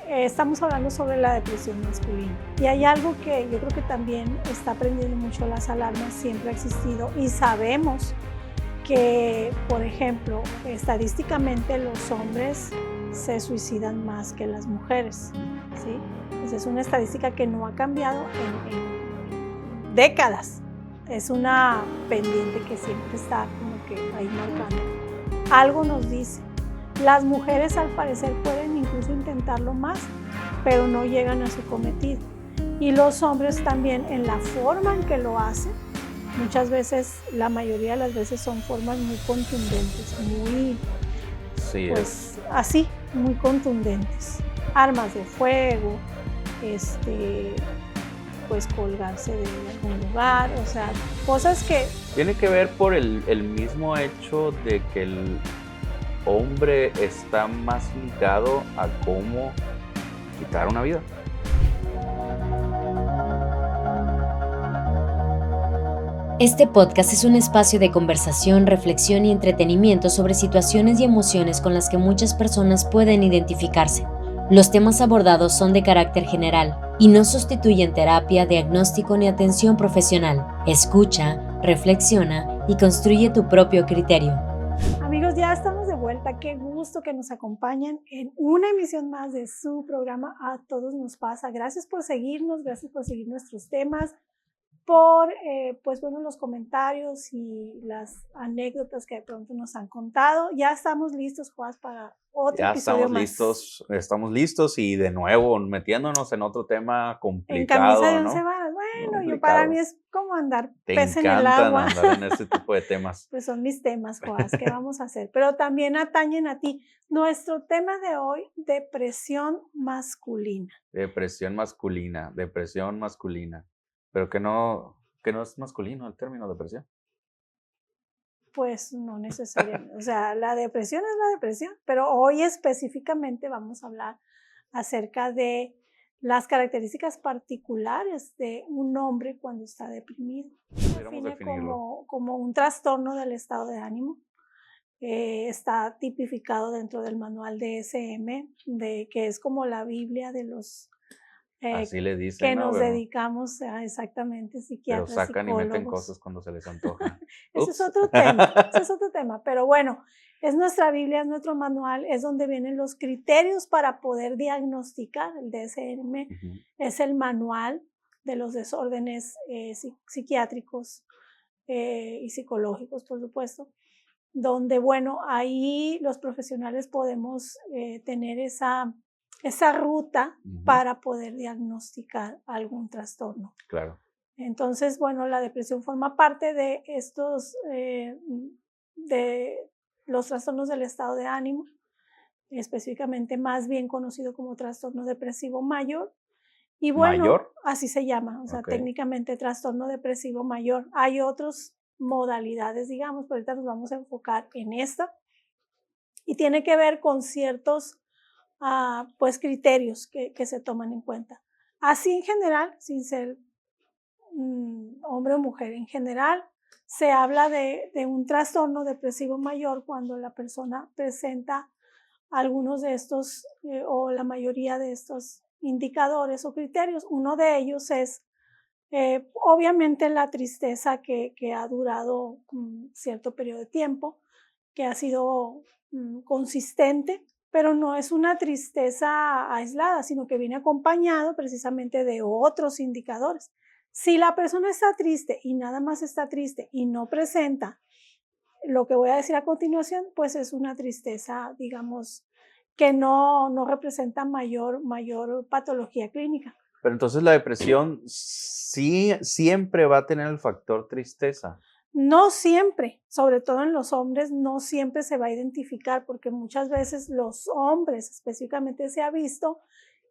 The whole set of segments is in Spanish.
estamos hablando sobre la depresión masculina. Y hay algo que yo creo que también está prendiendo mucho las alarmas, siempre ha existido, y sabemos que, por ejemplo, estadísticamente los hombres se suicidan más que las mujeres, ¿sí? Pues es una estadística que no ha cambiado en décadas. Es una pendiente que siempre está como que ahí marcando. Algo nos dice. Las mujeres al parecer pueden incluso intentarlo más, pero no llegan a su cometido. Y los hombres también, en la forma en que lo hacen, muchas veces, la mayoría de las veces son formas muy contundentes, muy, Sí, pues así, muy contundentes. Armas de fuego, pues colgarse de algún lugar, o sea, cosas que... Tiene que ver por el mismo hecho de que el hombre está más ligado a cómo quitar una vida. Este podcast es un espacio de conversación, reflexión y entretenimiento sobre situaciones y emociones con las que muchas personas pueden identificarse. Los temas abordados son de carácter general y no sustituyen terapia, diagnóstico ni atención profesional. Escucha, reflexiona y construye tu propio criterio. Amigos, ya estamos de vuelta. Qué gusto que nos acompañen en una emisión más de su programa A Todos Nos Pasa. Gracias por seguirnos, gracias por seguir nuestros temas, por pues bueno, los comentarios y las anécdotas que de pronto nos han contado. Ya estamos listos, Juan, para otro Ya episodio más. estamos listos y de nuevo metiéndonos en otro tema En complicado, camisa de ¿no? 11 varas. Bueno, Complicado. para mí es como andar Te pez en el encantan agua. andar en este tipo de temas. Pues son mis temas, Joás, ¿qué vamos a hacer? Pero también atañen a ti. Nuestro tema de hoy, depresión masculina. Depresión masculina. Pero que no es masculino el término depresión. Pues no necesariamente. O sea, la depresión es la depresión, pero hoy específicamente vamos a hablar acerca de las características particulares de un hombre cuando está deprimido. Pudiéramos Define definirlo. como un trastorno del estado de ánimo. Está tipificado dentro del manual DSM, que es como la Biblia de los Así le dicen, que ¿no? nos Pero dedicamos a exactamente pero psiquiatras, sacan y meten psicólogos. cosas cuando se les antoja. Ese es Ups. otro tema, ese es otro tema, pero bueno, es nuestra Biblia, es nuestro manual, es donde vienen los criterios para poder diagnosticar. El DSM Ujú. es el manual de los desórdenes psiquiátricos y psicológicos, por supuesto, donde, bueno, ahí los profesionales podemos tener esa ruta Ujú. para poder diagnosticar algún trastorno. Claro. Entonces, bueno, la depresión forma parte de estos, de los trastornos del estado de ánimo, específicamente más bien conocido como trastorno depresivo mayor. Y bueno, ¿Mayor? así se llama, o sea, Ok. técnicamente trastorno depresivo mayor. Hay otras modalidades, digamos, pero ahorita nos vamos a enfocar en esta. Y tiene que ver con ciertos pues, criterios que se toman en cuenta. Así en general, sin ser hombre o mujer, en general se habla de un trastorno depresivo mayor cuando la persona presenta algunos de estos o la mayoría de estos indicadores o criterios. Uno de ellos es obviamente la tristeza que ha durado cierto periodo de tiempo, que ha sido consistente, pero no es una tristeza aislada, sino que viene acompañado precisamente de otros indicadores. Si la persona está triste y nada más está triste y no presenta lo que voy a decir a continuación, pues es una tristeza, digamos, que no representa mayor patología clínica. Pero entonces la depresión sí siempre va a tener el factor tristeza. No siempre, sobre todo en los hombres, no siempre se va a identificar, porque muchas veces los hombres específicamente se ha visto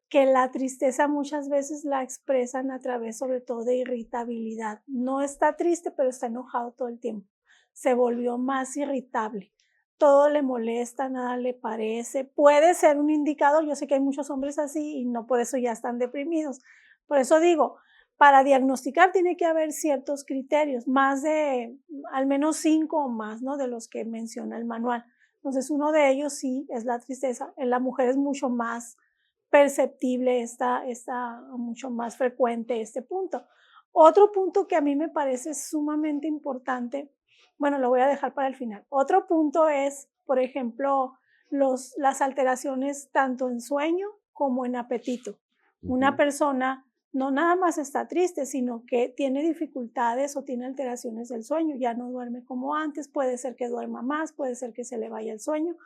que la tristeza muchas veces la expresan a través sobre todo de irritabilidad. No está triste, pero está enojado todo el tiempo. Se volvió más irritable. Todo le molesta, nada le parece. Puede ser un indicador. Yo sé que hay muchos hombres así y no por eso ya están deprimidos. Por eso digo, para diagnosticar tiene que haber ciertos criterios, más de al menos 5 o más, ¿no? De los que menciona el manual. Entonces, uno de ellos sí es la tristeza. En la mujer es mucho más perceptible, está mucho más frecuente este punto. Otro punto que a mí me parece sumamente importante, bueno, lo voy a dejar para el final. Otro punto es, por ejemplo, las alteraciones tanto en sueño como en apetito. Una persona no nada más está triste, sino que tiene dificultades o tiene alteraciones del sueño, ya no duerme como antes, puede ser que duerma más, puede ser que se le vaya el sueño.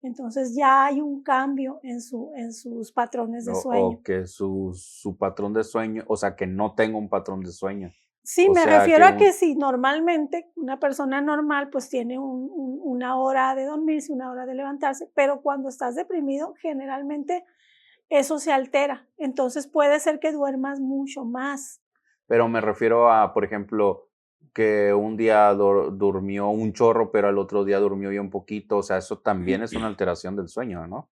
Entonces ya hay un cambio en sus patrones de sueño. O que su patrón de sueño, o sea, que no tenga un patrón de sueño. Sí, O me sea, refiero que a que si normalmente una persona normal pues tiene una hora de dormirse, una hora de levantarse, pero cuando estás deprimido generalmente eso se altera. Entonces puede ser que duermas mucho más. Pero me refiero a, por ejemplo, que un día durmió un chorro, pero al otro día durmió ya un poquito. O sea, eso también es una alteración del sueño, ¿no?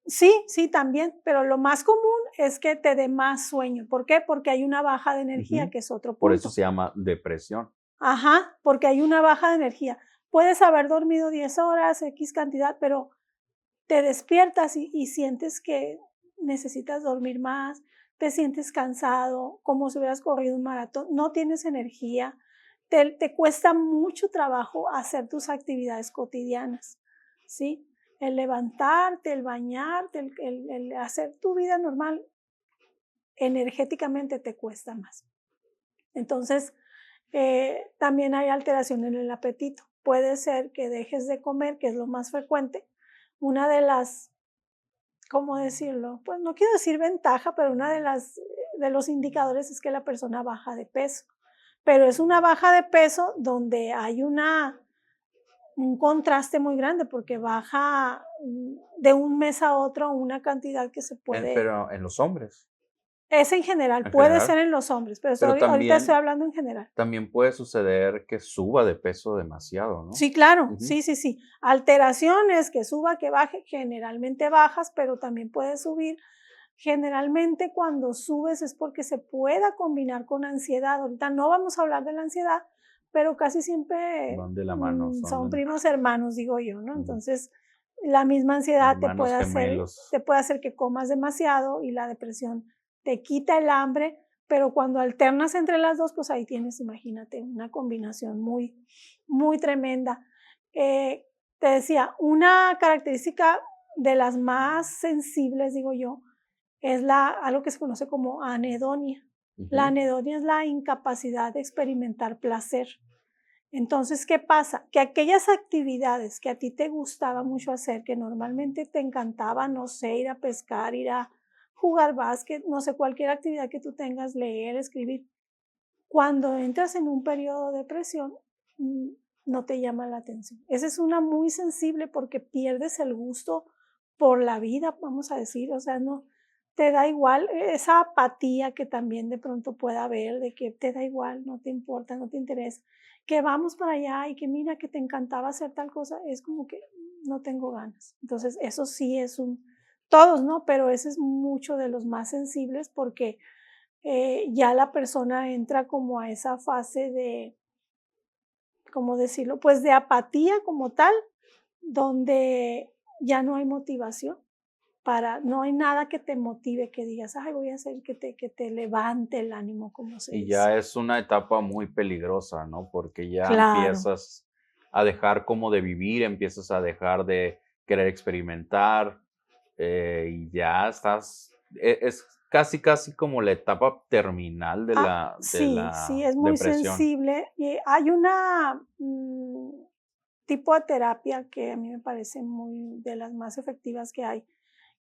Sí, sí, también, pero lo más común es que te dé más sueño. ¿Por qué? Porque hay una baja de energía, que es otro Por eso punto. se llama depresión. Ajá, porque hay una baja de energía. Puedes haber dormido 10 horas, X cantidad, pero te despiertas y sientes que necesitas dormir más, te sientes cansado, como si hubieras corrido un maratón, no tienes energía, te cuesta mucho trabajo hacer tus actividades cotidianas, ¿sí? El levantarte, el bañarte, el hacer tu vida normal, energéticamente te cuesta más. Entonces, también hay alteración en el apetito. Puede ser que dejes de comer, que es lo más frecuente. Una de las, ¿cómo decirlo? Pues no quiero decir ventaja, pero una de los indicadores es que la persona baja de peso. Pero es una baja de peso donde hay un contraste muy grande porque baja de un mes a otro una cantidad que se puede. Pero en los hombres. Es en general, En puede general. ser en los hombres, pero Pero ahorita estoy también, hablando en general. también puede suceder que suba de peso demasiado, ¿no? Sí, claro, Ujú. sí. Alteraciones, que suba, que baje, generalmente bajas, pero también puede subir. Generalmente cuando subes es porque se pueda combinar con ansiedad. Ahorita no vamos a hablar de la ansiedad, pero casi siempre Van de la mano, son primos hermanos, digo yo, ¿no? Ujú. Entonces, la misma ansiedad Hermanos gemelos. te puede hacer que comas demasiado y la depresión te quita el hambre, pero cuando alternas entre las dos, pues ahí tienes, imagínate, una combinación muy, muy tremenda. Te decía, una característica de las más sensibles, digo yo, es algo que se conoce como anedonia. La anedonia es la incapacidad de experimentar placer. Entonces, ¿qué pasa? Que aquellas actividades que a ti te gustaba mucho hacer, que normalmente te encantaba, no sé, ir a pescar, ir a jugar básquet, no sé, cualquier actividad que tú tengas, leer, escribir, cuando entras en un periodo de depresión, no te llama la atención. Esa es una muy sensible porque pierdes el gusto por la vida, vamos a decir, o sea, no te da igual esa apatía que también de pronto pueda haber, de que te da igual, no te importa, no te interesa, que vamos para allá y que mira que te encantaba hacer tal cosa, es como que no tengo ganas. Entonces, eso sí es todos, ¿no? Pero ese es mucho de los más sensibles porque ya la persona entra como a esa fase de, ¿cómo decirlo? Pues de apatía como tal, donde ya no hay motivación no hay nada que te motive, que digas, ay, voy a hacer que te levante el ánimo, como se Y dice. ya es una etapa muy peligrosa, ¿no? Porque ya Claro. empiezas a dejar como de vivir, empiezas a dejar de querer experimentar, y ya estás, es casi, casi como la etapa terminal de de Sí, sí, la es muy depresión. sensible. Y hay una tipo de terapia que a mí me parece muy de las más efectivas que hay,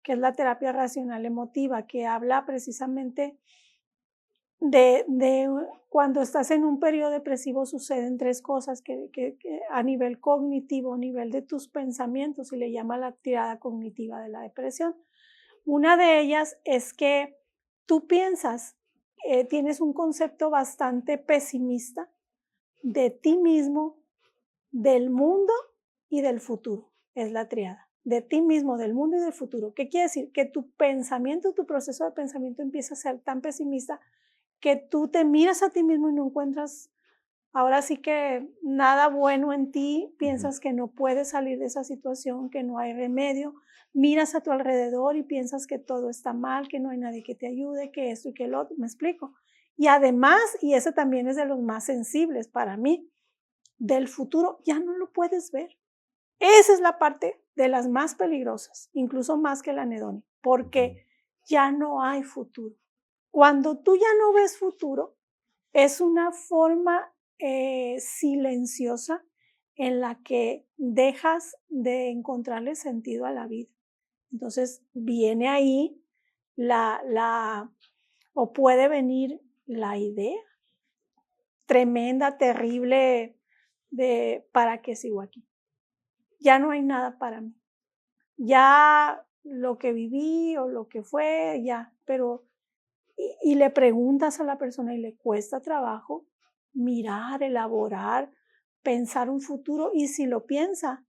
que es la terapia racional emotiva, que habla precisamente de cuando estás en un periodo depresivo suceden tres cosas que a nivel cognitivo, a nivel de tus pensamientos, y le llama la tirada cognitiva de la depresión. Una de ellas es que tú piensas, tienes un concepto bastante pesimista de ti mismo, del mundo y del futuro. Es la triada. De ti mismo, del mundo y del futuro. ¿Qué quiere decir? Que tu pensamiento, tu proceso de pensamiento empieza a ser tan pesimista que tú te miras a ti mismo y no encuentras ahora sí que nada bueno en ti, piensas que no puedes salir de esa situación, que no hay remedio, miras a tu alrededor y piensas que todo está mal, que no hay nadie que te ayude, que esto y que lo otro, me explico. Y además, y ese también es de los más sensibles para mí, del futuro ya no lo puedes ver. Esa es la parte de las más peligrosas, incluso más que la anedonia, porque ya no hay futuro. Cuando tú ya no ves futuro, es una forma silenciosa en la que dejas de encontrarle sentido a la vida. Entonces viene ahí o puede venir la idea tremenda, terrible de ¿para qué sigo aquí? Ya no hay nada para mí. Ya lo que viví o lo que fue, ya, pero y le preguntas a la persona y le cuesta trabajo mirar, elaborar, pensar un futuro y si lo piensa,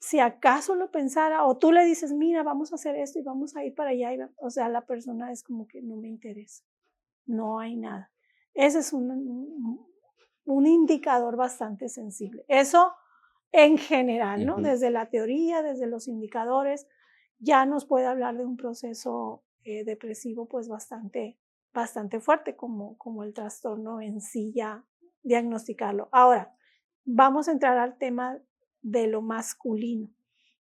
si acaso lo pensara o tú le dices, mira, vamos a hacer esto y vamos a ir para allá, o sea, la persona es como que no me interesa, no hay nada. Ese es un indicador bastante sensible. Eso en general, ¿no? Desde la teoría, desde los indicadores, ya nos puede hablar de un proceso depresivo pues bastante fuerte como el trastorno en sí ya diagnosticarlo. Ahora, vamos a entrar al tema de lo masculino,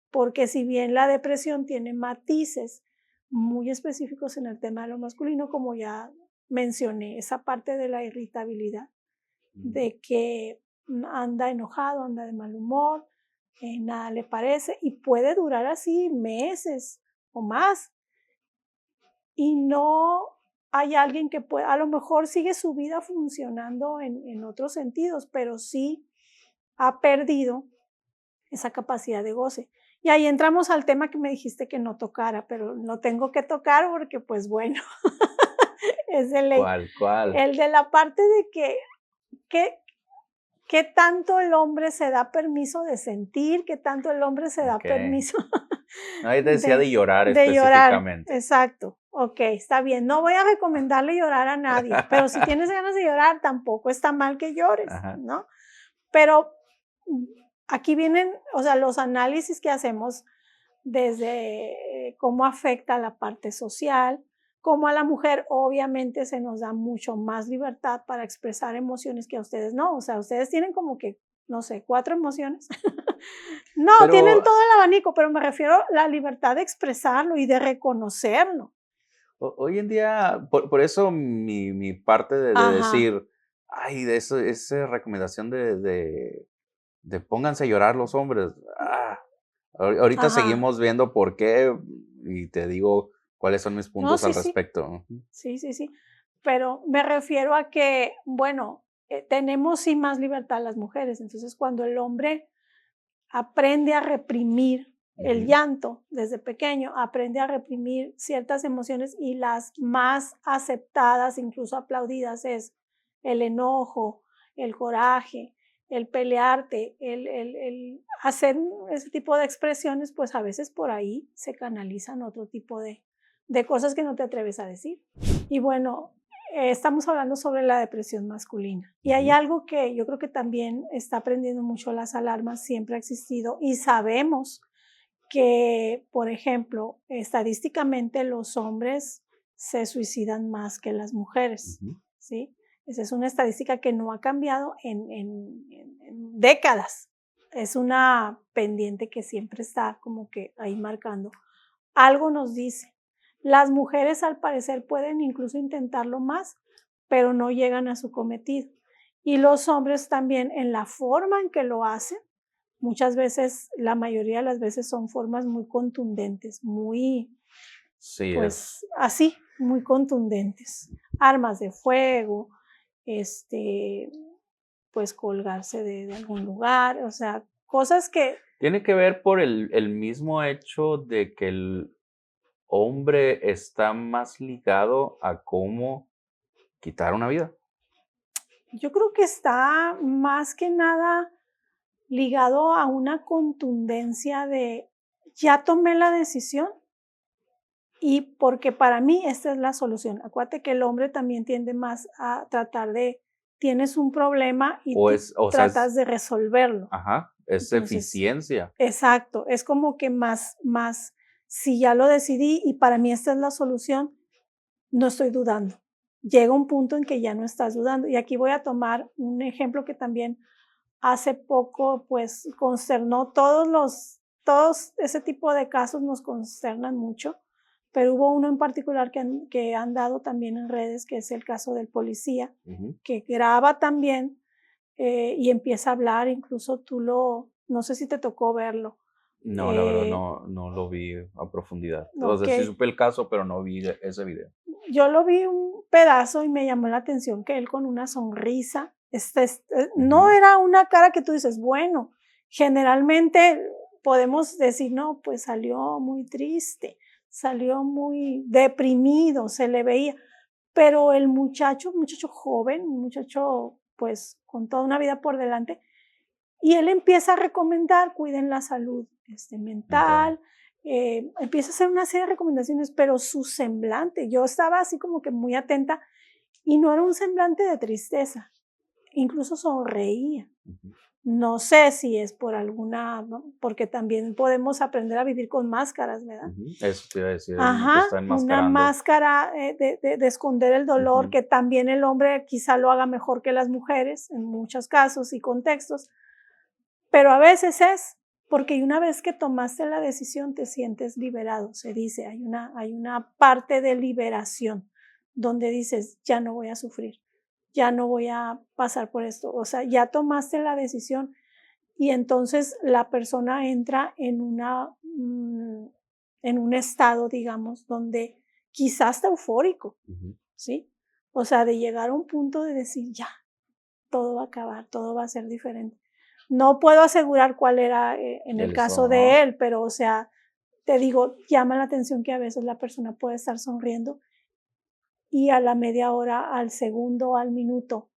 porque si bien la depresión tiene matices muy específicos en el tema de lo masculino, como ya mencioné, esa parte de la irritabilidad, de que anda enojado, anda de mal humor, nada le parece y puede durar así meses o más y no hay alguien que pueda, a lo mejor sigue su vida funcionando en otros sentidos, pero sí ha perdido esa capacidad de goce. Y ahí entramos al tema que me dijiste que no tocara, pero lo tengo que tocar porque pues bueno, es de ley. ¿Cuál? El de la parte de que ¿qué tanto el hombre se da permiso de sentir? ¿Qué tanto el hombre se da permiso No, ahí decía de llorar de llorar? específicamente. Exacto. Ok, está bien. No voy a recomendarle llorar a nadie, pero si tienes ganas de llorar, tampoco está mal que llores, ¿no? Pero aquí vienen, o sea, los análisis que hacemos desde cómo afecta la parte social, como a la mujer obviamente se nos da mucho más libertad para expresar emociones que a ustedes no, o sea, ustedes tienen como que, no sé, 4 emociones. No, Pero tienen todo el abanico, pero me refiero a la libertad de expresarlo y de reconocerlo. Hoy en día, por eso mi parte de Ajá, decir, ay, de eso, esa recomendación de pónganse a llorar los hombres. Ahorita ajá. seguimos viendo por qué y te digo cuáles son mis No, puntos sí, al sí, respecto. sí, sí, sí. Pero me refiero a que, bueno, tenemos sí más libertad las mujeres, entonces cuando el hombre aprende a reprimir el llanto desde pequeño, aprende a reprimir ciertas emociones y las más aceptadas, incluso aplaudidas, es el enojo, el coraje, el pelearte, el hacer ese tipo de expresiones, pues a veces por ahí se canalizan otro tipo de cosas que no te atreves a decir. Y bueno, estamos hablando sobre la depresión masculina. Y hay algo que yo creo que también está prendiendo mucho las alarmas, siempre ha existido y sabemos que, por ejemplo, estadísticamente los hombres se suicidan más que las mujeres, ¿sí? Esa es una estadística que no ha cambiado en décadas. Es una pendiente que siempre está como que ahí marcando. Algo nos dice. Las mujeres al parecer pueden incluso intentarlo más, pero no llegan a su cometido. Y los hombres también en la forma en que lo hacen, muchas veces, la mayoría de las veces son formas muy contundentes, muy, Sí, pues así, muy contundentes. Armas de fuego, pues colgarse de algún lugar, o sea, cosas que, tiene que ver por el mismo hecho de que el hombre está más ligado a cómo quitar una vida. yo creo que está más que nada ligado a una contundencia de ya tomé la decisión y porque para mí esta es la solución. Acuérdate que el hombre también tiende más a tratar de tienes un problema y O tú es, o sea, tratas de resolverlo. ajá, es Entonces, eficiencia. exacto, es como que más, si ya lo decidí y para mí esta es la solución, no estoy dudando. Llega un punto en que ya no estás dudando. Y aquí voy a tomar un ejemplo que también hace poco, pues, consternó todos ese tipo de casos nos consternan mucho, pero hubo uno en particular que han dado también en redes, que es el caso del policía, Ujú. que graba también y empieza a hablar, incluso no sé si te tocó verlo. No, la verdad Eh, no lo vi a profundidad. O sea, ok, sí supe el caso, pero no vi ese video. yo lo vi un pedazo y me llamó la atención que él con una sonrisa, no Ujú. era una cara que tú dices, bueno, generalmente podemos decir, no, pues salió muy triste, salió muy deprimido, se le veía, pero el muchacho, un muchacho joven, un muchacho pues con toda una vida por delante, y él empieza a recomendar, cuiden la salud Mental. mental, empieza a hacer una serie de recomendaciones, pero su semblante, yo estaba así como que muy atenta y no era un semblante de tristeza, incluso sonreía. Ujú, No sé si es por alguna, ¿no? Porque también podemos aprender a vivir con máscaras, ¿verdad? ujú. Eso te iba a decir, te Ajá, está una enmascarando. máscara de esconder el dolor, Ujú. que también el hombre quizá lo haga mejor que las mujeres en muchos casos y contextos, pero a veces es porque una vez que tomaste la decisión te sientes liberado, se dice, hay una parte de liberación donde dices, ya no voy a sufrir, ya no voy a pasar por esto, o sea, ya tomaste la decisión y entonces la persona entra en un estado, digamos, donde quizás está eufórico, Ujú. ¿sí? O sea, de llegar a un punto de decir, ya, todo va a acabar, todo va a ser diferente. No puedo asegurar cuál era en el El caso eso, de él, pero o sea, te digo, llama la atención que a veces la persona puede estar sonriendo y a la media hora, al segundo, al minuto,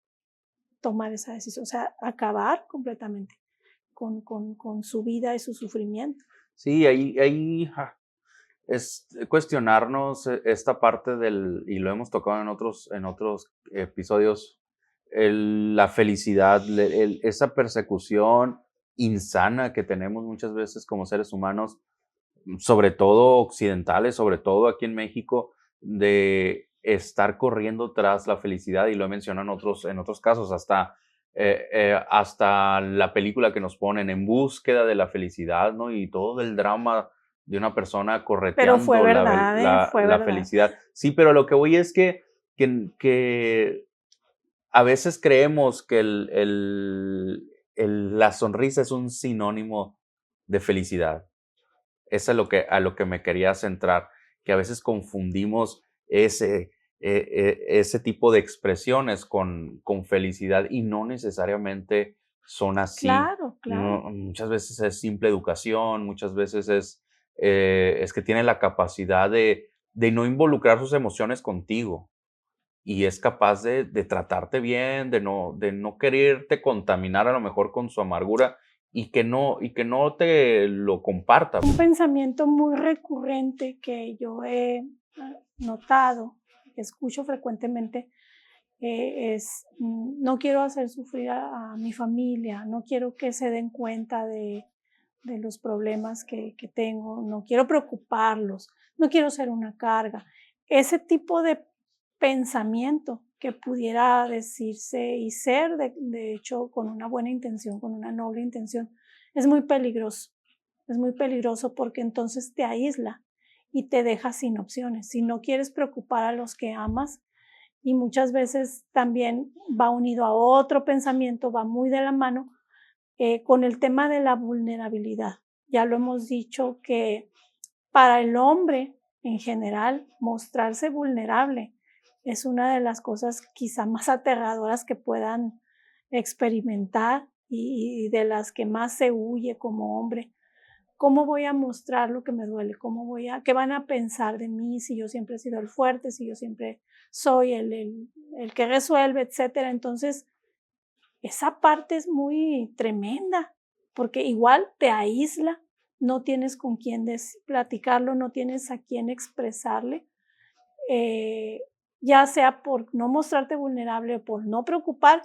tomar esa decisión, o sea, acabar completamente con su vida y su sufrimiento. sí, ahí es cuestionarnos esta parte y lo hemos tocado en otros episodios, la felicidad, esa persecución insana que tenemos muchas veces como seres humanos, sobre todo occidentales, sobre todo aquí en México, de estar corriendo tras la felicidad, y lo he mencionado en otros casos, hasta la película que nos ponen En Búsqueda de la Felicidad, ¿no? Y todo el drama de una persona Pero fue correteando verdad, la fue la verdad. felicidad. Sí, pero lo que voy es que a veces creemos que la sonrisa es un sinónimo de felicidad. Es a lo que me quería centrar, que a veces confundimos ese tipo de expresiones con felicidad y no necesariamente son así. Claro, claro. Muchas veces es simple educación, muchas veces es que tiene la capacidad de no involucrar sus emociones contigo y es capaz de tratarte bien, de no quererte contaminar a lo mejor con su amargura y que no te lo comparta. Un pensamiento muy recurrente que yo he notado, que escucho frecuentemente, no quiero hacer sufrir a mi familia, no quiero que se den cuenta de los problemas que tengo, no quiero preocuparlos, no quiero ser una carga. Ese tipo de pensamiento que pudiera decirse y ser, de hecho, con una buena intención, con una noble intención, es muy peligroso. Es muy peligroso porque entonces te aísla y te deja sin opciones. Si no quieres preocupar a los que amas, y muchas veces también va unido a otro pensamiento, va muy de la mano con el tema de la vulnerabilidad. Ya lo hemos dicho que para el hombre en general, mostrarse vulnerable es una de las cosas quizá más aterradoras que puedan experimentar y de las que más se huye como hombre. ¿Cómo voy a mostrar lo que me duele? ¿Qué van a pensar de mí si yo siempre he sido el fuerte, si yo siempre soy el que resuelve, etcétera? Entonces, esa parte es muy tremenda, porque igual te aísla, no tienes con quién platicarlo, no tienes a quién expresarle. Eh, ya sea por no mostrarte vulnerable o por no preocupar,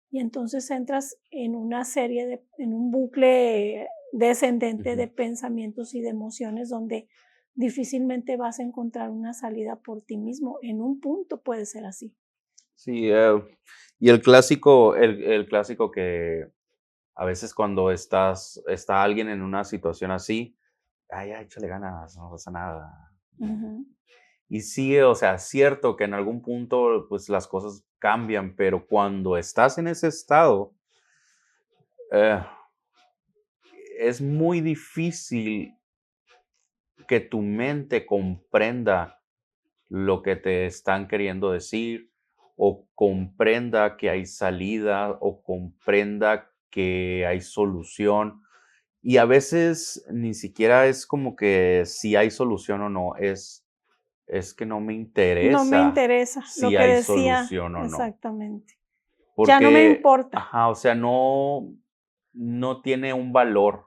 y entonces entras en una serie en un bucle descendente de pensamientos y de emociones donde difícilmente vas a encontrar una salida por ti mismo. En un punto puede ser así. Sí, y el clásico que a veces cuando está alguien en una situación así, ay, ya, échale ganas, no pasa nada. Ujú. Y sí, o sea, cierto que en algún punto, pues, las cosas cambian, pero cuando estás en ese estado, eh, es muy difícil que tu mente comprenda lo que te están queriendo decir, o comprenda que hay salida, o comprenda que hay solución. Y a veces ni siquiera es como que si hay solución o no, es que no me No me interesa interesa lo si que hay decía solución o no. exactamente. Ya no me Porque, importa. ajá, o sea, no tiene un valor,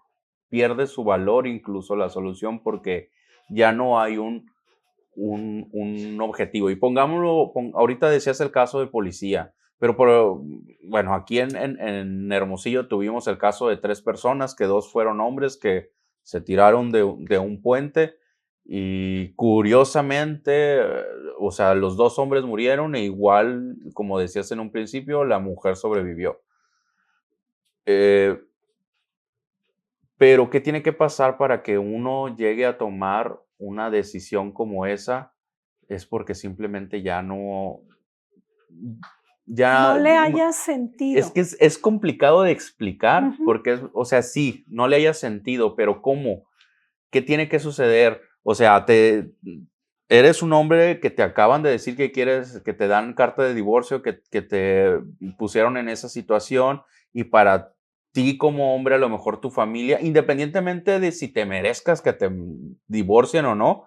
pierde su valor incluso la solución porque ya no hay un objetivo. Y pongámoslo, ahorita decías el caso de policía, pero bueno, aquí en Hermosillo tuvimos el caso de 3 personas, que 2 fueron hombres que se tiraron de un puente y curiosamente, o sea, los 2 hombres murieron e igual, como decías en un principio, la mujer sobrevivió. Eh, pero, ¿qué tiene que pasar para que uno llegue a tomar una decisión como esa? Es porque simplemente ya no, No ya, le haya es sentido. que es complicado de explicar, Ujú. porque o sea, sí, no le haya sentido, pero ¿cómo? ¿Qué tiene que suceder? O sea, eres un hombre que te acaban de decir que quieres, que te dan carta de divorcio, que te pusieron en esa situación y para ti como hombre, a lo mejor tu familia, independientemente de si te merezcas que te divorcien o no,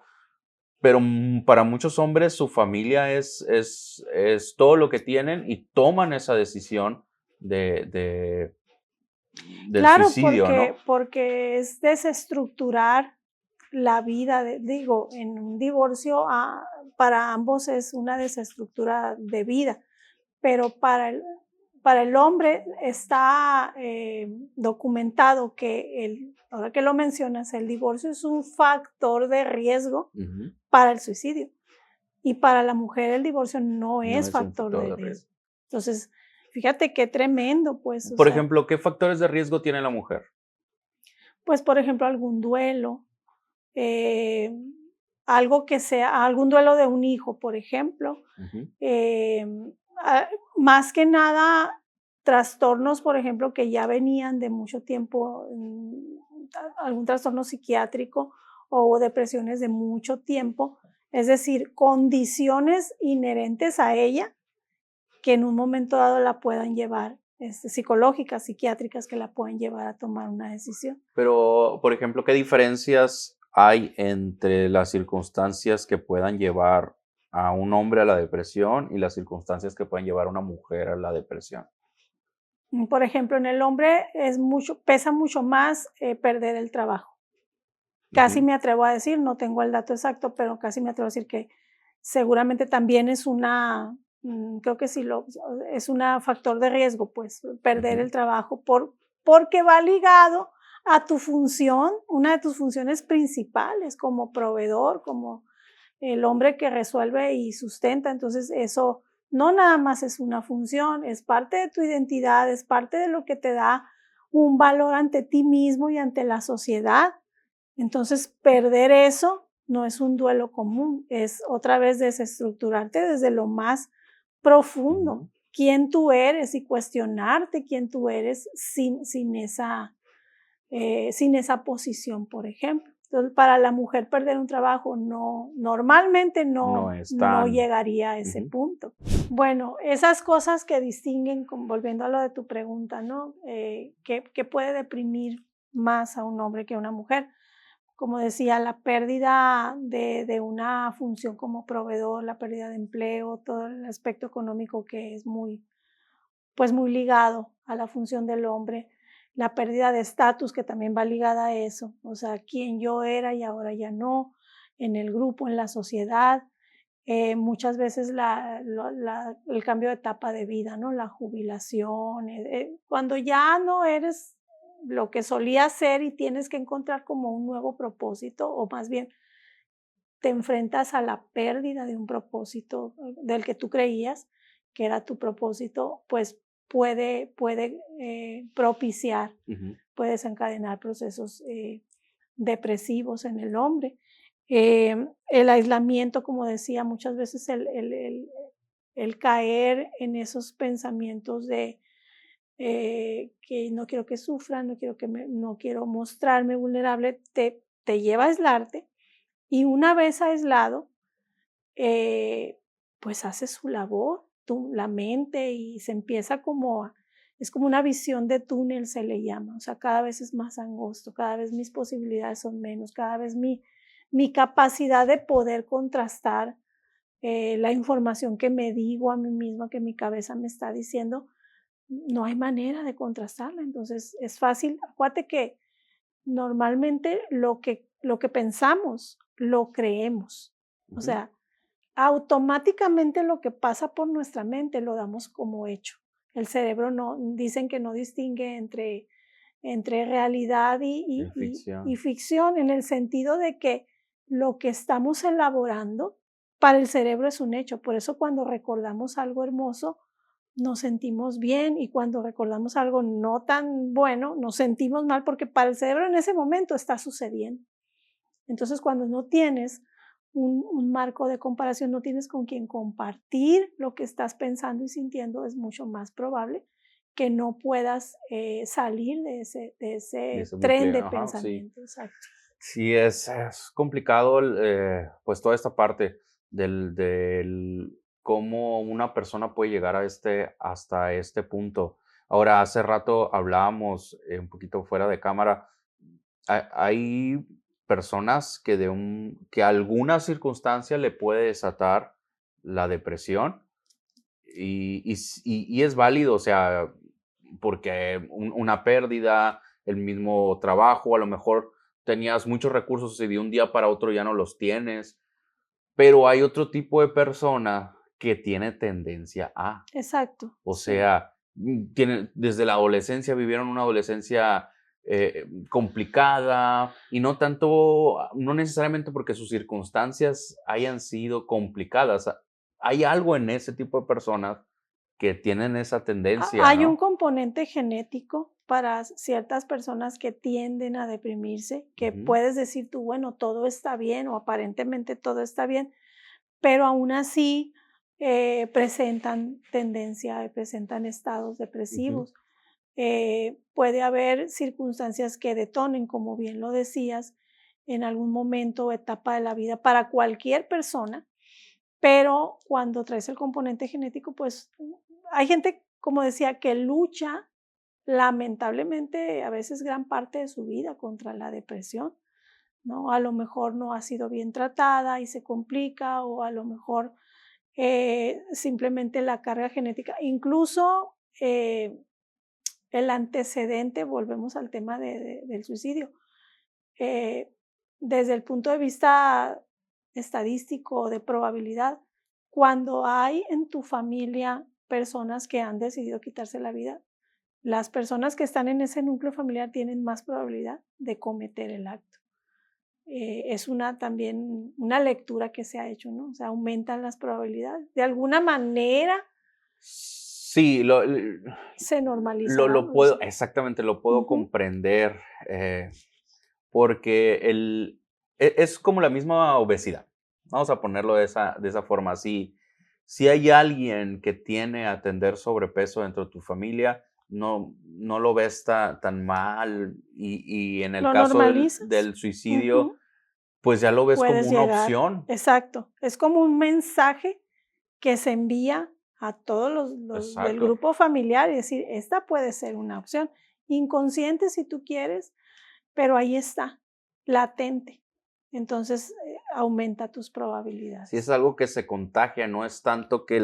pero para muchos hombres su familia es todo lo que tienen y toman esa decisión del Claro, suicidio, ¿no? porque es desestructurar la vida, digo, en un divorcio para ambos es una desestructura de vida, pero para el hombre está documentado que ahora que lo mencionas, el divorcio es un factor de riesgo Ujú. para el suicidio. Y para la mujer el divorcio no No es es un factor factor de de riesgo. riesgo. Entonces, fíjate qué tremendo, pues, o Por sea, ejemplo, ¿qué factores de riesgo tiene la mujer? pues, por ejemplo, algún duelo, eh, algo que sea, algún duelo de un hijo, por ejemplo, Ujú, más que nada trastornos, por ejemplo, que ya venían de mucho tiempo, algún trastorno psiquiátrico o depresiones de mucho tiempo, es decir, condiciones inherentes a ella que en un momento dado la puedan llevar, psicológicas, psiquiátricas, que la pueden llevar a tomar una decisión. pero, por ejemplo, ¿qué diferencias hay entre las circunstancias que puedan llevar a un hombre a la depresión y las circunstancias que pueden llevar a una mujer a la depresión? Por ejemplo, en el hombre pesa mucho más perder el trabajo. Casi Ujú, me atrevo a decir, no tengo el dato exacto, pero casi me atrevo a decir que seguramente también es creo que sí, es un factor de riesgo, pues, perder ujú. el trabajo porque va ligado a tu función, una de tus funciones principales como proveedor, como el hombre que resuelve y sustenta. Entonces, eso no nada más es una función, es parte de tu identidad, es parte de lo que te da un valor ante ti mismo y ante la sociedad. Entonces, perder eso no es un duelo común, es otra vez desestructurarte desde lo más profundo, Ujú. quién tú eres y cuestionarte quién tú eres sin esa posición, por ejemplo. Entonces, para la mujer perder un trabajo normalmente No es no tan. llegaría a ese Ujú, punto. Bueno, esas cosas que distinguen, volviendo a lo de tu pregunta, ¿no? ¿Qué puede deprimir más a un hombre que a una mujer? Como decía, la pérdida de una función como proveedor, la pérdida de empleo, todo el aspecto económico que es pues muy ligado a la función del hombre, la pérdida de estatus que también va ligada a eso, o sea, quién yo era y ahora ya no, en el grupo, en la sociedad, muchas veces el cambio de etapa de vida, ¿no? La jubilación, cuando ya no eres lo que solías ser y tienes que encontrar como un nuevo propósito, o más bien te enfrentas a la pérdida de un propósito del que tú creías que era tu propósito, pues puede propiciar, puede desencadenar procesos depresivos en el hombre. El aislamiento, como decía, muchas veces el caer en esos pensamientos de que no quiero que sufran, no quiero mostrarme vulnerable, te lleva a aislarte, y una vez aislado, pues hace su labor, la mente, y se empieza es como una visión de túnel, se le llama, o sea, cada vez es más angosto, cada vez mis posibilidades son menos, cada vez mi capacidad de poder contrastar la información que me digo a mí misma, que mi cabeza me está diciendo, no hay manera de contrastarla. Entonces es fácil, acuérdate que normalmente lo que pensamos lo creemos, o sea, automáticamente lo que pasa por nuestra mente lo damos como hecho. El cerebro dicen que no distingue entre realidad y ficción, en el sentido de que lo que estamos elaborando para el cerebro es un hecho. Por eso cuando recordamos algo hermoso nos sentimos bien, y cuando recordamos algo no tan bueno nos sentimos mal, porque para el cerebro en ese momento está sucediendo. Entonces, cuando no tienes un marco de comparación, no tienes con quien compartir lo que estás pensando y sintiendo, es mucho más probable que no puedas salir de ese tren de pensamiento. Sí. Exacto. Sí, es complicado pues toda esta parte del cómo una persona puede llegar hasta este punto. Ahora, hace rato hablábamos un poquito fuera de cámara. Hay personas que alguna circunstancia le puede desatar la depresión, y es válido, o sea, porque una pérdida, el mismo trabajo, a lo mejor tenías muchos recursos y de un día para otro ya no los tienes, pero hay otro tipo de persona que tiene tendencia a, Exacto. o Sí. sea, desde la adolescencia vivieron una adolescencia complicada, y no necesariamente porque sus circunstancias hayan sido complicadas. Hay algo en ese tipo de personas que tienen esa tendencia, Hay un ¿no? componente genético para ciertas personas que tienden a deprimirse, que Ujú, puedes decir tú, bueno, todo está bien o aparentemente todo está bien, pero aún así presentan tendencia, presentan estados ujú, depresivos. Puede haber circunstancias que detonen, como bien lo decías, en algún momento o etapa de la vida para cualquier persona, pero cuando traes el componente genético, pues hay gente, como decía, que lucha lamentablemente a veces gran parte de su vida contra la depresión, ¿no? A lo mejor no ha sido bien tratada y se complica, o a lo mejor simplemente la carga genética, incluso el antecedente, volvemos al tema del suicidio. Eh, Desde el punto de vista estadístico de probabilidad, cuando hay en tu familia personas que han decidido quitarse la vida, las personas que están en ese núcleo familiar tienen más probabilidad de cometer el acto. Es también una lectura que se ha hecho, ¿no? O sea, aumentan las probabilidades. De alguna manera sí, se normalizará, lo no lo puedo, sé. exactamente, lo puedo Ujú. comprender, porque es como la misma obesidad. Vamos a ponerlo de esa forma. Si hay alguien que tiene a tener sobrepeso dentro de tu familia, no lo ves tan mal, y en el Lo caso normalizas. del suicidio, Ujú. pues ya lo ves como Puedes una llegar. opción. Exacto. Es como un mensaje que se envía a todos los del Exacto. grupo familiar, y decir, esta puede ser una opción, inconsciente si tú quieres, pero ahí está, latente. Entonces aumenta tus Si es probabilidades. algo que se contagia, no es tanto que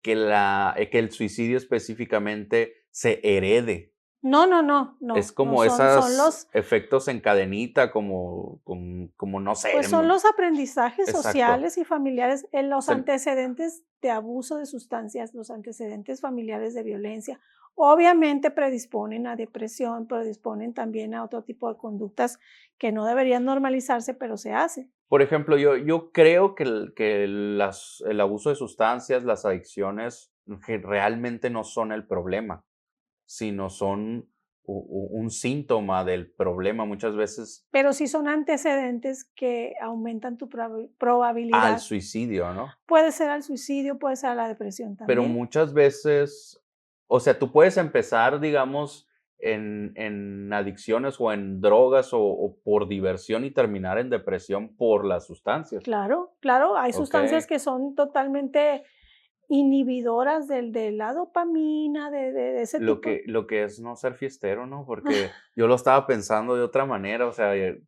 el suicidio específicamente se herede. No, Es no como son esos los, efectos en cadenita, como no sé. pues son los aprendizajes Exacto. sociales y familiares, los Se- antecedentes de abuso de sustancias, los antecedentes familiares de violencia, obviamente predisponen a depresión, predisponen también a otro tipo de conductas que no deberían normalizarse, pero se hacen. Por ejemplo, yo creo que el abuso de sustancias, las adicciones, que realmente no son el problema, sino son un síntoma del problema. Muchas veces Pero sí son antecedentes que aumentan tu al probabilidad. suicidio, ¿no? Puede ser al suicidio, puede ser a la depresión Pero también. muchas veces, o sea, tú puedes empezar, digamos, en adicciones o en drogas o por diversión y terminar en depresión por las sustancias. Claro, claro, hay sustancias Okey. que son totalmente inhibidoras de la dopamina, de ese tipo. Lo que es no ser fiestero, ¿no? Porque yo lo estaba pensando de otra manera, o sea, que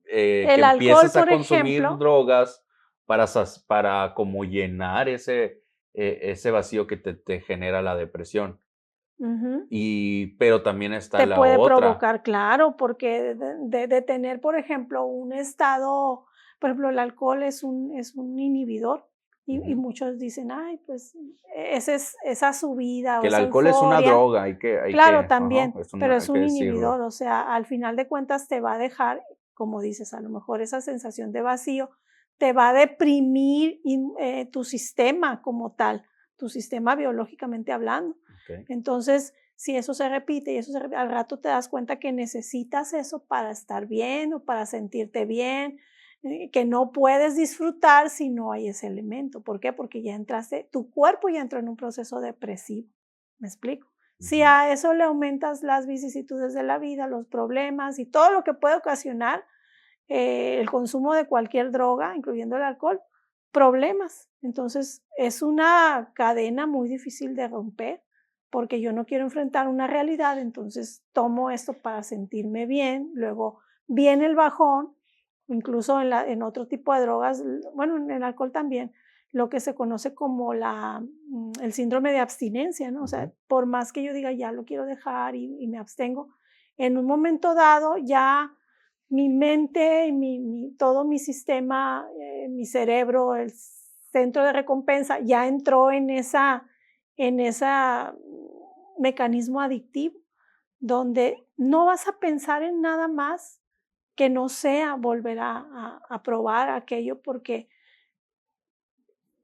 El alcohol, empiezas a por consumir ejemplo, drogas para como llenar ese vacío que te genera la depresión. ujú, Pero también está te la puede otra. provocar, claro, porque de tener, por ejemplo, un estado, por ejemplo, el alcohol es un inhibidor y Ujú. muchos dicen, ay, pues esa subida o Que el esa alcohol es una euforia. droga, Claro, ajá, también, pero es hay que un decirlo. inhibidor, o sea, al final de cuentas te va a dejar, como dices, a lo mejor esa sensación de vacío, te va a deprimir tu sistema como tal, tu sistema biológicamente hablando. Okey. Entonces, si eso se repite y eso se repite, al rato te das cuenta que necesitas eso para estar bien o para sentirte bien, que no puedes disfrutar si no hay ese elemento. ¿Por qué? Porque ya entraste, tu cuerpo ya entró en un proceso depresivo. ¿Me explico? Si Ujú. a eso le aumentas las vicisitudes de la vida, los problemas y todo lo que puede ocasionar el consumo de cualquier droga, incluyendo el alcohol, problemas. Entonces, es una cadena muy difícil de romper porque yo no quiero enfrentar una realidad, entonces tomo esto para sentirme bien, luego viene el bajón, incluso en otro tipo de drogas, bueno, en el alcohol también, lo que se conoce como el síndrome de abstinencia, ¿no? O sea, Ujú. por más que yo diga ya lo quiero dejar y me abstengo, en un momento dado ya mi mente y todo mi sistema, mi cerebro, el centro de recompensa, ya entró en esa mecanismo adictivo, donde no vas a pensar en nada más que no sea volver a probar aquello, porque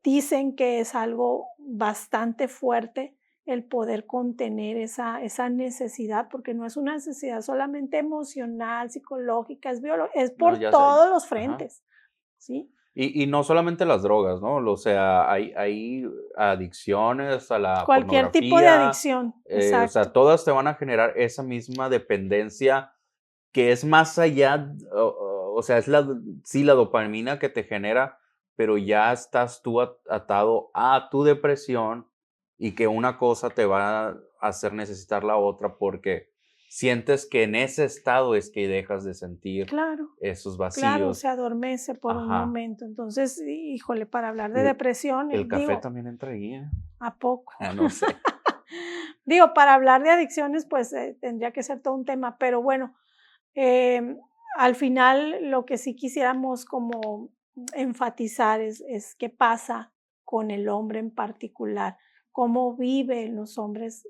dicen que es algo bastante fuerte el poder contener esa necesidad, porque no es una necesidad solamente emocional, psicológica, es No, por ya sé. todos los Ajá. frentes, ¿sí? Y no solamente las drogas, ¿no? O sea, hay adicciones a la Cualquier tipo de pornografía, adicción, o sea, exacto. todas te van a generar esa misma dependencia que es más allá, o sea, es sí, la dopamina que te genera, pero ya estás tú atado a tu depresión y que una cosa te va a hacer necesitar la otra porque sientes que en ese estado es que dejas de sentir Claro, esos claro, se vacíos. adormece por un Ajá. momento. Entonces, híjole, para hablar de Y depresión, el café digo, también entra ahí, ¿eh? ¿a poco? Ah, no sé. Digo, para hablar de adicciones, pues tendría que ser todo un tema, pero bueno, Em, al final, lo que sí quisiéramos como enfatizar es qué pasa con el hombre en particular, cómo viven los hombres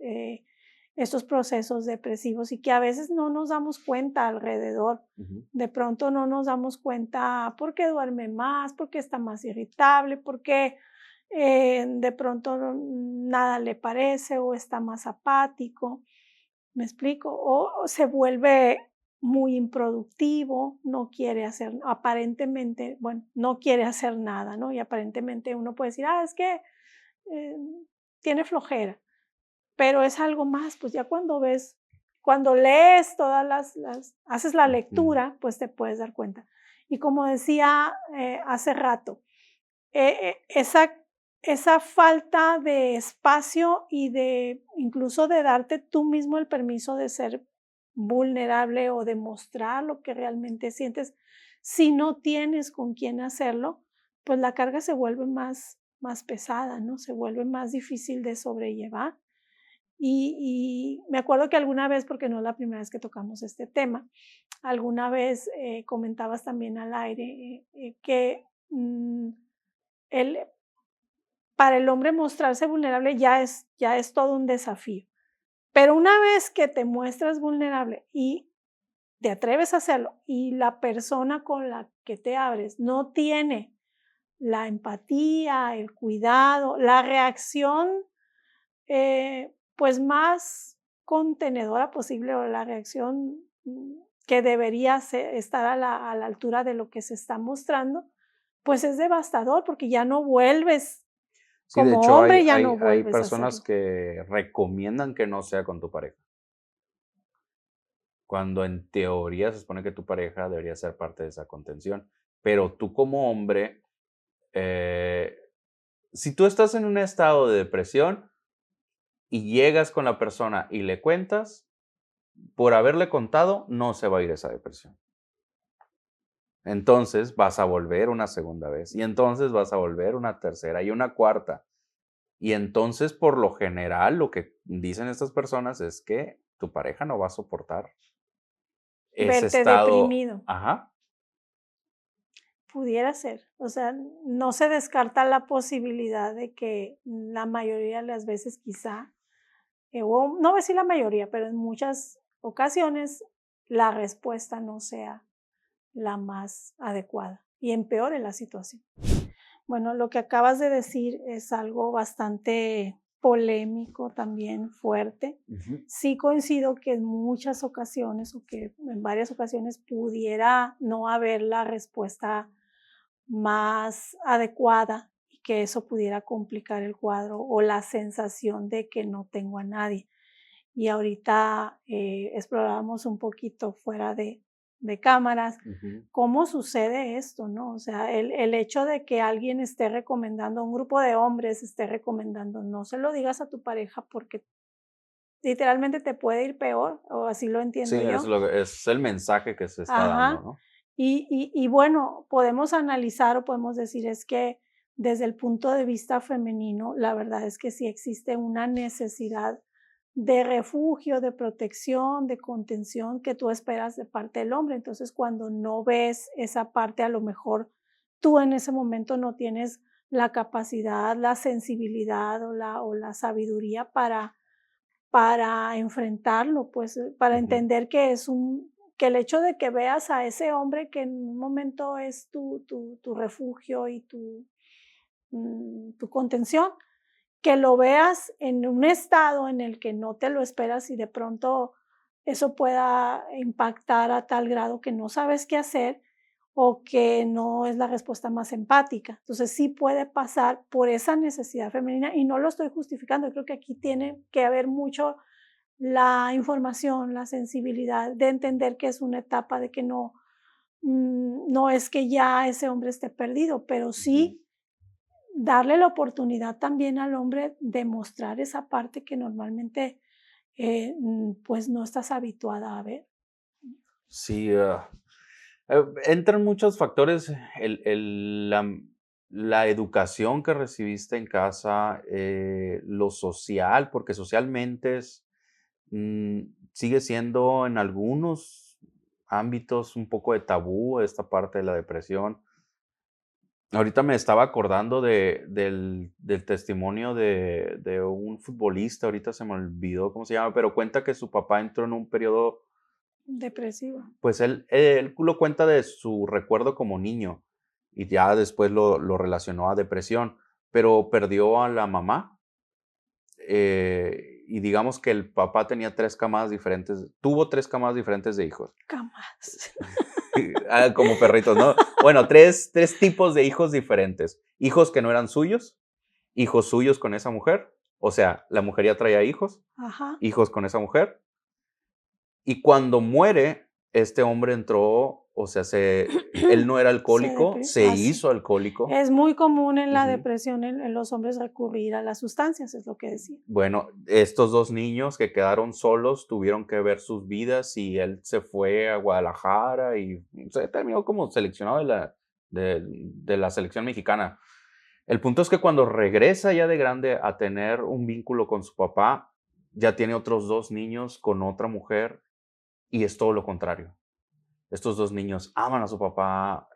estos procesos depresivos y que a veces no nos damos cuenta alrededor. Ujú. De pronto no nos damos cuenta porque duerme más, porque está más irritable, porque de pronto nada le parece o está más apático. ¿Me explico? O se vuelve muy improductivo, no quiere hacer, aparentemente, bueno, no quiere hacer nada, ¿no? Y aparentemente uno puede decir, es que eh, tiene flojera, pero es algo más, pues ya cuando lees todas haces la Ujú. lectura, pues te puedes dar cuenta. Y como decía hace rato, esa falta de espacio y de incluso de darte tú mismo el permiso de ser vulnerable o de mostrar lo que realmente sientes, si no tienes con quién hacerlo, pues la carga se vuelve más pesada, ¿no? Se vuelve más difícil de sobrellevar. Y me acuerdo que alguna vez, porque no es la primera vez que tocamos este tema, alguna vez comentabas también al aire que el, para el hombre mostrarse vulnerable ya es todo un desafío. Pero una vez que te muestras vulnerable y te atreves a hacerlo y la persona con la que te abres no tiene la empatía, el cuidado, la reacción pues más contenedora posible o la reacción que debería estar a la altura de lo que se está mostrando, pues es devastador porque ya no vuelves, Sí, de como hecho, hombre ya no hay vuelves a personas hacerlo. que recomiendan que no sea con tu pareja, cuando en teoría se supone que tu pareja debería ser parte de esa contención. Pero tú como hombre, eh, si tú estás en un estado de depresión y llegas con la persona y le cuentas, por haberle contado, no se va a ir esa depresión. Entonces vas a volver una segunda vez y entonces vas a volver una tercera y una cuarta. Y entonces, por lo general, lo que dicen estas personas es que tu pareja no va a soportar ese Verte estado. deprimido. Ajá. Pudiera ser, o sea, no se descarta la posibilidad de que la mayoría de las veces quizá, o no voy a decir la mayoría, pero en muchas ocasiones la respuesta no sea la más adecuada y empeore la situación. Bueno, lo que acabas de decir es algo bastante polémico, también fuerte. Ujú. Sí coincido que en muchas ocasiones o que en varias ocasiones pudiera no haber la respuesta más adecuada y que eso pudiera complicar el cuadro o la sensación de que no tengo a nadie. Y ahorita explorábamos un poquito fuera de cámaras Ujú. cómo sucede esto, ¿no? O sea, el hecho de que alguien esté recomendando, un grupo de hombres esté recomendando, no se lo digas a tu pareja porque literalmente te puede ir peor, o así lo Sí, entiendo yo. es el mensaje que se está dando, Ajá. ¿no? Y bueno, podemos analizar o podemos decir es que desde el punto de vista femenino, la verdad es que sí existe una necesidad de refugio, de protección, de contención que tú esperas de parte del hombre. Entonces, cuando no ves esa parte, a lo mejor tú en ese momento no tienes la capacidad, la sensibilidad o la sabiduría para enfrentarlo, pues, para Ujú. entender que es que el hecho de que veas a ese hombre que en un momento es tu refugio y tu contención, que lo veas en un estado en el que no te lo esperas y de pronto eso pueda impactar a tal grado que no sabes qué hacer o que no es la respuesta más empática. Entonces sí puede pasar por esa necesidad femenina y no lo estoy justificando. Yo creo que aquí tiene que haber mucho la información, la sensibilidad de entender que es una etapa de que no, no es que ya ese hombre esté perdido, pero Ujú. sí darle la oportunidad también al hombre de mostrar esa parte que normalmente pues no estás habituada a ver. Sí, entran muchos factores, la educación que recibiste en casa, lo social, porque socialmente mm, sigue siendo en algunos ámbitos un poco de tabú esta parte de la depresión. Ahorita me estaba acordando del testimonio de un futbolista, ahorita se me olvidó cómo se llama, pero cuenta que su papá entró en un periodo. Depresivo. Pues él lo cuenta de su recuerdo como niño, y ya después lo relacionó a depresión, pero perdió a la mamá, y digamos que el papá tenía 3 camadas diferentes, tuvo 3 camadas diferentes de hijos, Jamás. como perritos, ¿no? Bueno, tres tipos de hijos diferentes, hijos que no eran suyos, hijos suyos con esa mujer, o sea, la mujer ya traía hijos, Ajá. hijos con esa mujer. Y cuando muere, este hombre entró, o sea, él no era alcohólico, se Sí. hizo alcohólico. Es muy común en la Ujú. depresión en los hombres recurrir a las sustancias, es lo que decía. Bueno, estos 2 niños que quedaron solos tuvieron que ver sus vidas y él se fue a Guadalajara y se terminó como seleccionado de la selección mexicana. El punto es que cuando regresa ya de grande a tener un vínculo con su papá, ya tiene otros 2 niños con otra mujer y es todo lo contrario. Estos 2 niños aman a su papá,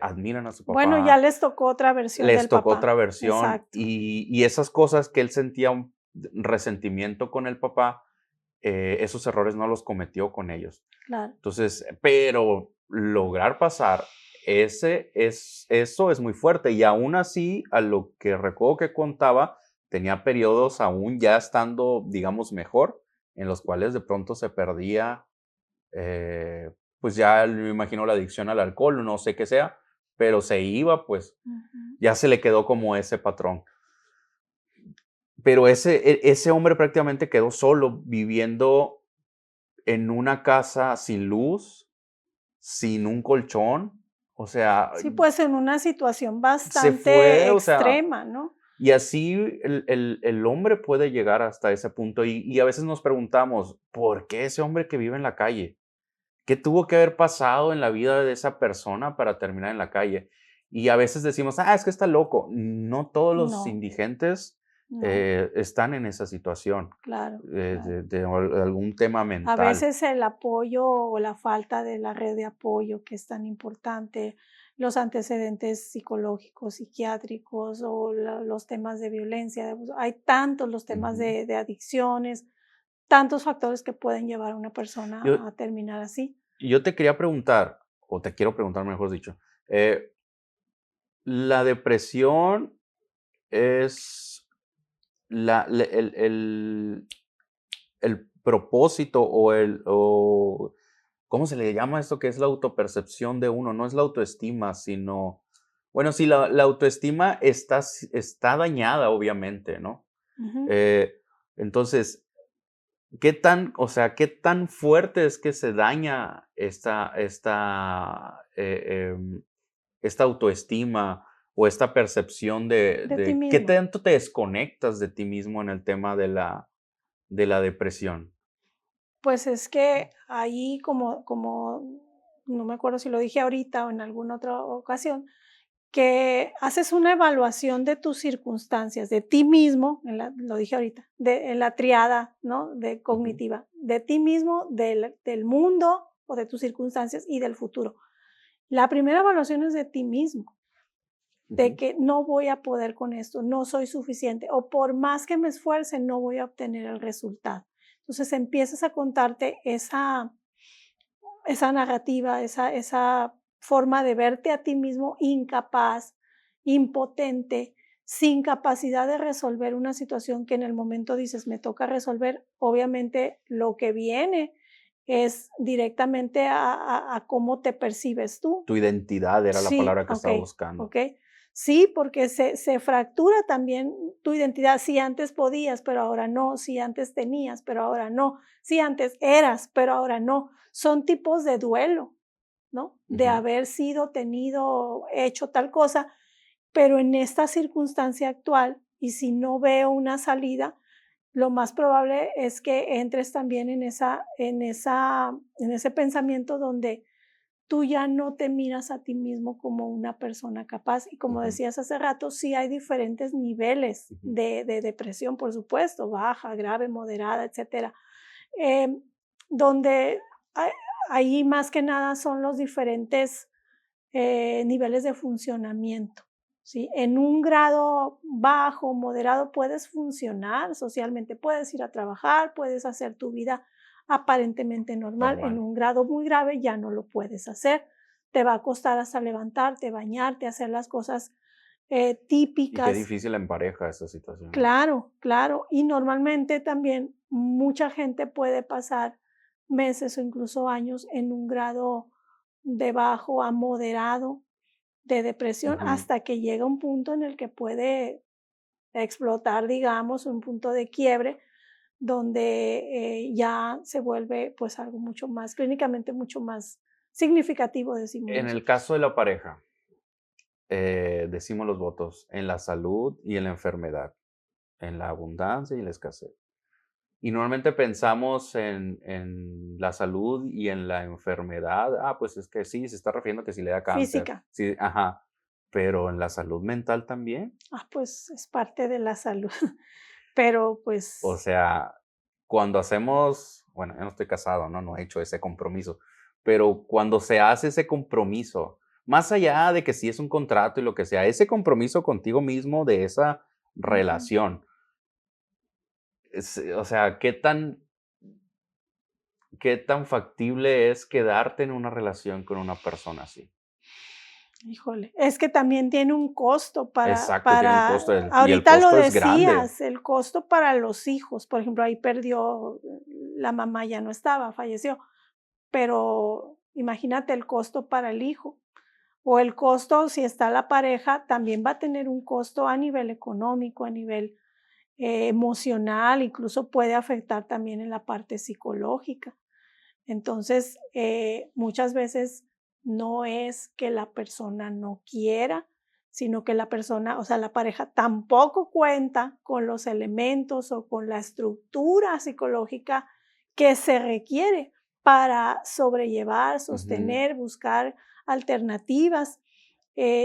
admiran a su Bueno, ya papá, les tocó otra versión les del tocó papá. otra versión Exacto, y esas cosas que él sentía un resentimiento con el papá, esos errores no los cometió con ellos. claro. Entonces, pero lograr pasar eso es muy fuerte y aún así, a lo que recuerdo que contaba, tenía periodos aún ya estando, digamos, mejor, en los cuales de pronto se perdía, pues ya me imagino la adicción al alcohol, no sé qué sea, pero se iba, pues Ujú. ya se le quedó como ese patrón. Pero ese hombre prácticamente quedó solo, viviendo en una casa sin luz, sin un colchón, o sea, Sí, pues en una situación se fue, bastante o sea, extrema, ¿no? y así el hombre puede llegar hasta ese punto, y a veces nos preguntamos, ¿por qué ese hombre que vive en la calle? ¿Qué tuvo que haber pasado en la vida de esa persona para terminar en la calle? Y a veces decimos, es que está loco. No todos los No, indigentes no, están en esa situación, claro, claro. de algún tema A mental. veces el apoyo o la falta de la red de apoyo que es tan importante, los antecedentes psicológicos, psiquiátricos o los temas de violencia, de abuso. Hay tantos los temas Ujú. de adicciones, tantos factores que pueden llevar a una Yo, persona a terminar así. yo te quería preguntar, o te quiero preguntar, mejor dicho, eh, ¿la depresión es el propósito o ¿cómo se le llama esto que es la autopercepción de uno? No es la autoestima, sino, bueno, sí, la autoestima está dañada, obviamente, ¿no? Ujú. Eh, entonces, o sea, qué tan fuerte es que se daña esta autoestima o esta percepción De ti de qué mismo. tanto te desconectas de ti mismo en el tema de la depresión? Pues es que ahí no me acuerdo si lo dije ahorita o en alguna otra ocasión, que haces una evaluación de tus circunstancias, de ti mismo, lo dije ahorita, en la triada, ¿no? De Ujú, cognitiva, de ti mismo, del mundo o de tus circunstancias y del futuro. La primera evaluación es de ti mismo, de ujú. que no voy a poder con esto, no soy suficiente o por más que me esfuerce no voy a obtener el resultado. Entonces empiezas a contarte esa narrativa, esa forma de verte a ti mismo incapaz, impotente, sin capacidad de resolver una situación que en el momento dices, me toca resolver. Obviamente lo que viene es directamente a cómo te percibes tú. Tu identidad era la Sí, palabra que estaba buscando. okey. Sí, porque se fractura también tu identidad. Si antes podías, pero ahora no. Si antes tenías, pero ahora no. Si antes eras, pero ahora no. Son tipos de duelo, ¿no? De Ujú. haber sido, tenido, hecho tal cosa, pero en esta circunstancia actual, y si no veo una salida, lo más probable es que entres también en ese pensamiento donde tú ya no te miras a ti mismo como una persona capaz. Y como Ujú, decías hace rato, sí hay diferentes niveles ujú. de depresión, por supuesto, baja, grave, moderada, etcétera. Em, donde hay- ahí más que nada son los diferentes niveles de funcionamiento. ¿Sí? En un grado bajo, moderado, puedes funcionar socialmente, puedes ir a trabajar, puedes hacer tu vida aparentemente normal. En Normal. un grado muy grave ya no lo puedes hacer. Te va a costar hasta levantarte, bañarte, hacer las cosas Y qué típicas. difícil en pareja esa situación. Claro, claro. Y normalmente también mucha gente puede pasar meses o incluso años en un grado de bajo a moderado de depresión Ujú. hasta que llega un punto en el que puede explotar, digamos, un punto de quiebre donde ya se vuelve pues algo mucho más, clínicamente mucho más significativo, decimos En el nosotros. caso de la pareja, decimos los votos en la salud y en la enfermedad, en la abundancia y en la escasez. Y normalmente pensamos en la salud y en la enfermedad. Pues es que sí, se está refiriendo que si le da cáncer. Física, Sí, ajá. Pero en la salud mental también. pues es parte de la salud, pero O pues sea, cuando hacemos, bueno, yo no estoy casado, ¿no? No he hecho ese compromiso, pero cuando se hace ese compromiso, más allá de que si es un contrato y lo que sea, ese compromiso contigo mismo de esa Ujú. relación, o sea, qué tan factible es quedarte en una relación con una persona así? Híjole, es que también tiene un costo Exacto, tiene un para costo y el ahorita lo costo es grande. decías, el costo para los hijos, por ejemplo, ahí perdió, la mamá ya no estaba, falleció, pero imagínate el costo para el hijo, o el costo si está la pareja, también va a tener un costo a nivel económico, a nivel, emocional, incluso puede afectar también en la parte psicológica. Entonces, muchas veces no es que la persona no quiera, sino que la persona, o sea, la pareja tampoco cuenta con los elementos o con la estructura psicológica que se requiere para sobrellevar, Ujú. sostener, buscar alternativas.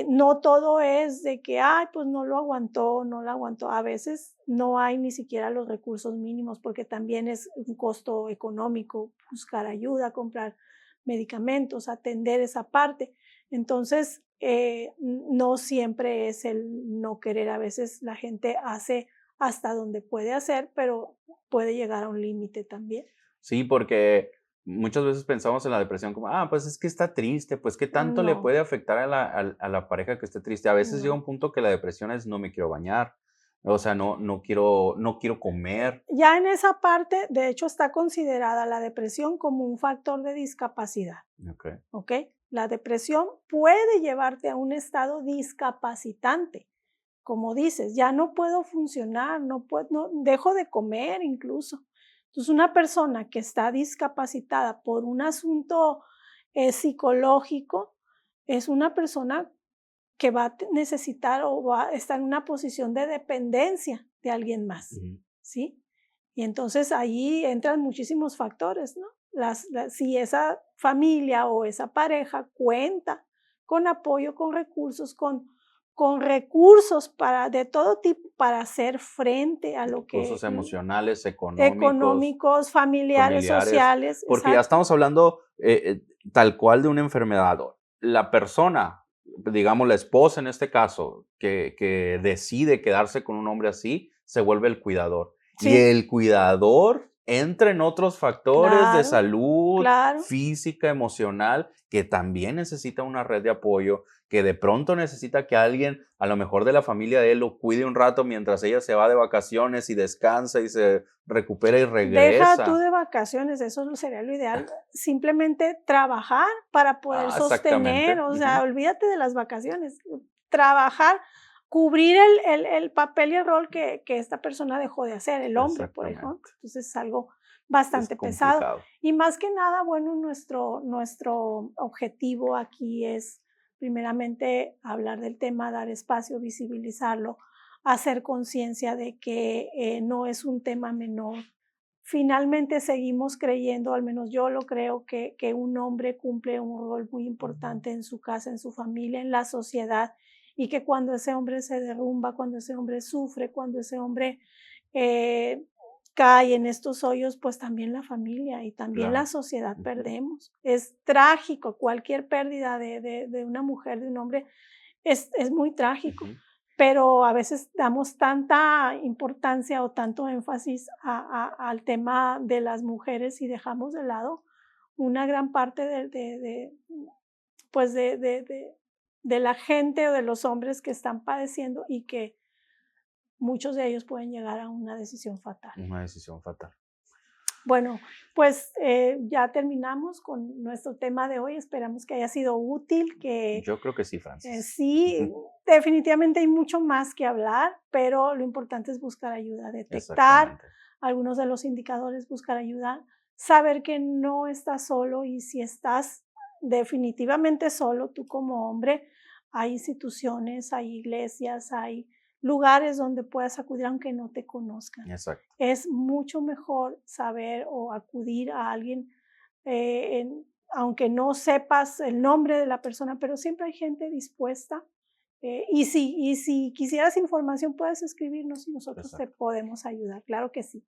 No todo es de que, ay, pues no lo aguantó, no lo aguantó. A veces no hay ni siquiera los recursos mínimos porque también es un costo económico buscar ayuda, comprar medicamentos, atender esa parte. Entonces, no siempre es el no querer. A veces la gente hace hasta donde puede hacer, pero puede llegar a un límite también. Sí, porque muchas veces pensamos en la depresión como, pues es que está triste, pues qué tanto le No, puede afectar a la pareja que esté triste. A veces llega no. un punto que la depresión es no me quiero bañar, o sea, no quiero comer. Ya en esa parte, de hecho, está considerada la depresión como un factor de discapacidad, Okey. ¿ok? La depresión puede llevarte a un estado discapacitante, como dices, ya no puedo funcionar, no, dejo de comer incluso. Entonces, una persona que está discapacitada por un asunto psicológico es una persona que va a necesitar o va a estar en una posición de dependencia de alguien más, Ujú. ¿sí? Y entonces ahí entran muchísimos factores, ¿no? Si esa familia o esa pareja cuenta con apoyo, con recursos de todo tipo para hacer frente a lo que Recursos emocionales, económicos, económicos, familiares, familiares, sociales, porque ya exacto. estamos hablando, tal cual de una enfermedad. La persona, digamos, la esposa en este caso, que decide quedarse con un hombre así, se vuelve el cuidador. Y Sí, el cuidador entra en otros factores de claro, salud claro. física, emocional, que también necesita una red de apoyo, que de pronto necesita que alguien, a lo mejor de la familia de él, lo cuide un rato mientras ella se va de vacaciones y descansa y se recupera y Deja tú regresa. de vacaciones, eso sería lo ideal. Simplemente trabajar para poder sostener, Exactamente. o sea, Ujú. olvídate de las vacaciones. Trabajar, cubrir el papel y el rol que esta persona dejó de hacer, el hombre, por ejemplo. Exactamente. Entonces es algo Es bastante pesado. complicado. Y más que nada, bueno, nuestro objetivo aquí es primeramente hablar del tema, dar espacio, visibilizarlo, hacer conciencia de que no es un tema menor. Finalmente seguimos creyendo, al menos yo lo creo, que un hombre cumple un rol muy importante en su casa, en su familia, en la sociedad, y que cuando ese hombre se derrumba, cuando ese hombre sufre, cuando ese hombre eh, cae en estos hoyos, pues también la familia y también la Claro. sociedad Ujú, perdemos. Es trágico, cualquier pérdida de una mujer, de un hombre, es muy trágico, ujú. pero a veces damos tanta importancia o tanto énfasis al tema de las mujeres y dejamos de lado una gran parte pues de la gente o de los hombres que están padeciendo y que muchos de ellos pueden llegar a una decisión fatal. Una decisión fatal. Bueno, pues ya terminamos con nuestro tema de hoy. Esperamos que haya sido útil, que Yo creo que sí, Francis. sí, Ujú. definitivamente hay mucho más que hablar, pero lo importante es buscar ayuda, detectar Exactamente. algunos de los indicadores, buscar ayuda, saber que no estás solo y si estás definitivamente solo, tú como hombre, hay instituciones, hay iglesias, hay lugares donde puedas acudir aunque no te conozcan. Exacto. Es mucho mejor saber o acudir a alguien, aunque no sepas el nombre de la persona, pero siempre hay gente dispuesta, Y si quisieras información, puedes escribirnos y nosotros te Exacto. podemos ayudar. Claro que sí.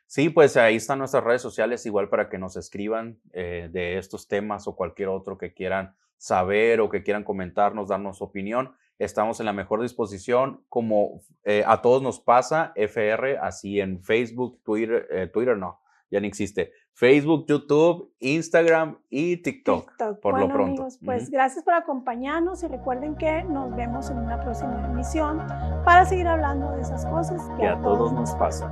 Sí, pues ahí están nuestras redes sociales, igual para que nos escriban de estos temas o cualquier otro que quieran saber o que quieran comentarnos, darnos su opinión. Estamos en la mejor disposición, como a todos nos pasa, FR, así en Facebook, Twitter no, ya no existe. Facebook, YouTube, Instagram y TikTok, TikTok. por lo Bueno, pronto. amigos, pues gracias por acompañarnos y recuerden que nos vemos en una próxima emisión para seguir hablando de esas cosas Que a todos nos pasa.